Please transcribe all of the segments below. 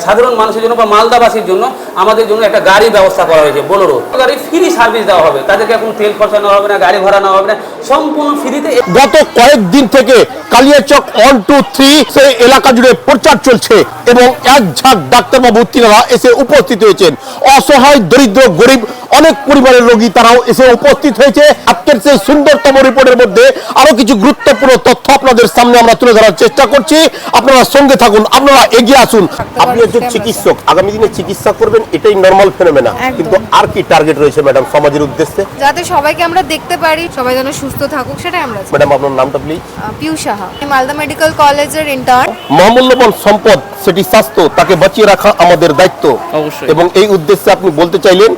সাধারণ মানুষের জন্য বা মালদাবাসীর জন্য আমাদের জন্য একটা গাড়ি ব্যবস্থা করা হয়েছে, বোলেরো গাড়ি ফ্রি সার্ভিস দেওয়া হবে, তাদেরকে এখন তেল খরচা নেওয়া হবে না, গাড়ি ভাড়া নেওয়া হবে না, সম্পূর্ণ ফ্রিতে। গত কয়েকদিন থেকে কালিয়াচক 1, 2, 3 সেই এলাকা জুড়ে প্রচার চলছে এবং এক ঝাঁক ডাক্তারবাবু তিনারা এসে উপস্থিত হয়েছেন। অসহায় দরিদ্র গরিব অনেক পরিবারের রোগী তারাও এসে উপস্থিত হয়েছে। আজকের সেই সুন্দরতম রিপোর্টের মধ্যে আরো কিছু গুরুত্বপূর্ণ তথ্য আপনাদের সামনে আমরা তুলে ধরার চেষ্টা করছি। আপনারা সঙ্গে থাকুন, আপনারা এগিয়ে আসুন। আপনি একজন চিকিৎসক, আগামী দিনে চিকিৎসা করবেন, এটাই নরমাল ফেনোমেনা, কিন্তু আর কি টার্গেট রয়েছে ম্যাডাম সমাজের উদ্দেশ্যে? যাতে সবাইকে আমরা দেখতে পারি, সবাই যেন সুস্থ থাকুক, সেটাই আমরা চাই। ম্যাডাম আপনার নামটা প্লিজ? পিউ সাহা, মালদা মেডিকেল কলেজের ইন্টার্ন। মহামূল্যবান সম্পদ সেটি স্বাস্থ্য, তাকে বাঁচিয়ে রাখা আমাদের দায়িত্ব। অবশ্যই। এবং এই উদ্দেশ্যে আপনি বলতে চাইলেন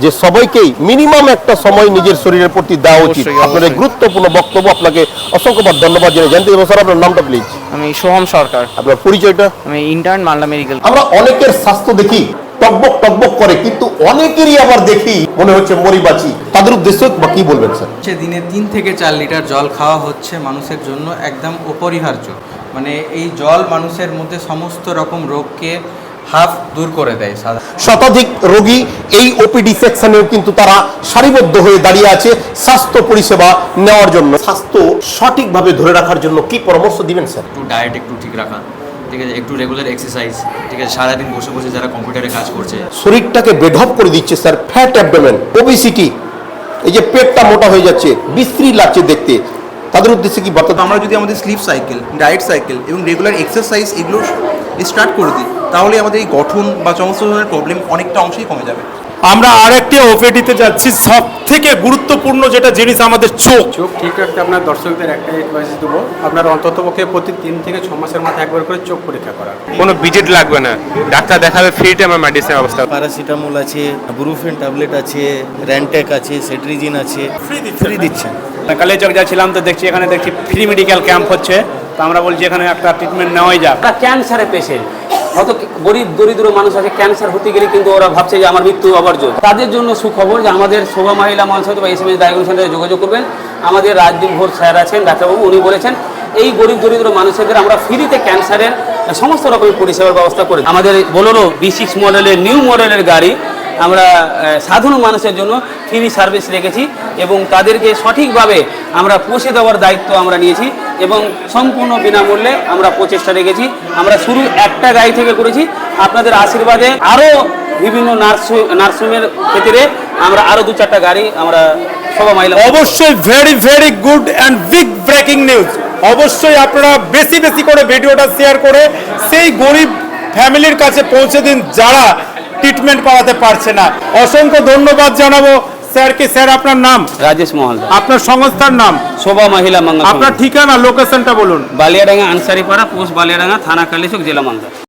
যে সবাইকেই মিনিমাম একটা সময় নিজের শরীরের প্রতি দেওয়া উচিত। আপনার এই গুরুত্বপূর্ণ বক্তব্য, আপনাকে অসংখ্য ধন্যবাদ জানিয়ে জানতে চাইবো স্যার আপনার নামটা প্লিজ? আমি সোহম সরকার। আপনার পরিচয়টা? আমি ইন্টার্ন, মালদা মেডিকেল। আমরা অনেকের স্বাস্থ্য দেখি টকবক টকবক করে, কিন্তু অনেকেরই আবার দেখি মনে হচ্ছে মরিবাচি। তাদের উদ্দেশ্যে বা কি বলবেন স্যার? দিনে 3 থেকে 4 লিটার জল খাওয়া হচ্ছে মানুষের জন্য একদম অপরিহার্য। মানে এই জল মানুষের মধ্যে সমস্ত রকম রোগকে হাফ দূর করে দেয়। শতাধিক রোগী এই ওপিডি সেকশনেও কিন্তু তারা সারিবদ্ধ হয়ে দাঁড়িয়ে আছে স্বাস্থ্য পরিষেবা নেওয়ার জন্য। স্বাস্থ্য সঠিকভাবে ধরে রাখার জন্য কি পরামর্শ দিবেন স্যার? একটু ডায়েট একটু ঠিক রাখা, ঠিক আছে, একটু রেগুলার এক্সারসাইজ, ঠিক আছে, সারাদিন বসে বসে যারা কম্পিউটারে কাজ করছে শরীরটাকে বেঢপ করে দিচ্ছে স্যার ফ্যাট অ্যাবডোমেন, ওবেসিটি, এই যে পেটটা মোটা হয়ে যাচ্ছে, বিশ্রী লাগছে দেখতে। তাদের উদ্দেশ্যে কি বার্তা? আমরা যদি আমাদের স্লিপ সাইকেল, ডায়েট সাইকেল এবং রেগুলার এক্সারসাইজ এগুলো স্টার্ট করে দিই, তাহলে আমাদের এই গঠন বা সমস্ত ধরনের প্রবলেম অনেকটা অংশেই কমে যাবে। আমরা আরেকটি ওপিডিতে যাচ্ছি। সব থেকে গুরুত্বপূর্ণ যেটা জিনিস আমাদের চোখ ঠিক রাখতে আপনার দর্শকদের একটা অ্যাডভাইস দেবো, আপনার অন্ততপক্ষে প্রতি 3 থেকে 6 মাসের মাথায় একবার করে চোখ পরীক্ষা করা। কোনো ভিজিট লাগবে না, ডাক্তার দেখাবে ফ্রিতে। আমার মেডিসিন ব্যবস্থা, প্যারাসিটামল আছে, ব্রুফেন ট্যাবলেট আছে, র্যান্টেক আছে, সেট্রিজিন আছে, ফ্রি দিচ্ছেন। কালিয়াচক যাচ্ছিলাম তো দেখছি এখানে ফ্রি মেডিকেল ক্যাম্প হচ্ছে, তো আমরা বলছি এখানে একটা ট্রিটমেন্ট নেওয়াই যাক। ক্যান্সারের পেশেন্ট, হয়তো গরিব দরিদ্র মানুষ আছে, ক্যান্সার হতে গেলে কিন্তু ওরা ভাবছে যে আমার মৃত্যু অবর্জন। তাদের জন্য সুখবর যে আমাদের শোভা মহিলা মহাশয় বা এসএমএস ডায়াগনোস্টিক সেন্টারে যোগাযোগ করবেন। আমাদের রাজদীপ ঘোষ স্যার আছেন, ডাক্তারবাবু, উনি বলেছেন এই গরিব দরিদ্র মানুষদের আমরা ফ্রিতে ক্যান্সারের সমস্ত রকমের পরিষেবার ব্যবস্থা করি। আমাদের বোলেরো B6 মডেলের নিউ মডেলের গাড়ি আমরা সাধারণ মানুষের জন্য ফ্রি সার্ভিস রেখেছি এবং তাদেরকে সঠিকভাবে আমরা পৌঁছে দেওয়ার দায়িত্ব আমরা নিয়েছি এবং সম্পূর্ণ বিনামূল্যে আমরা প্রচেষ্টা রেখেছি। আমরা শুরু একটা গাড়ি থেকে করেছি, আপনাদের আশীর্বাদে আরও বিভিন্ন নার্সিংয়ের ক্ষেত্রে আমরা আরও 2-4টা গাড়ি আমরা সবাই মাইলাম। অবশ্যই very very good and big breaking news. অবশ্যই আপনারা বেশি বেশি করে ভিডিওটা শেয়ার করে সেই গরিব ফ্যামিলির কাছে পৌঁছে দিন যারা ট্রিটমেন্ট করাতে পারছে না। অসংখ্য ধন্যবাদ জানাবো স্যারকে। স্যার আপনার নাম? রাজেশ মহল। আপনার সংস্থার নাম? শোভা মহিলা মঙ্গল। আপনার ঠিকানা, লোকেশনটা বলুন? বালিয়াডাঙ্গা, আনসারিপাড়া, পোস্ট বালিয়াডাঙ্গা, থানা কালিয়াচক, জেলা মালদা।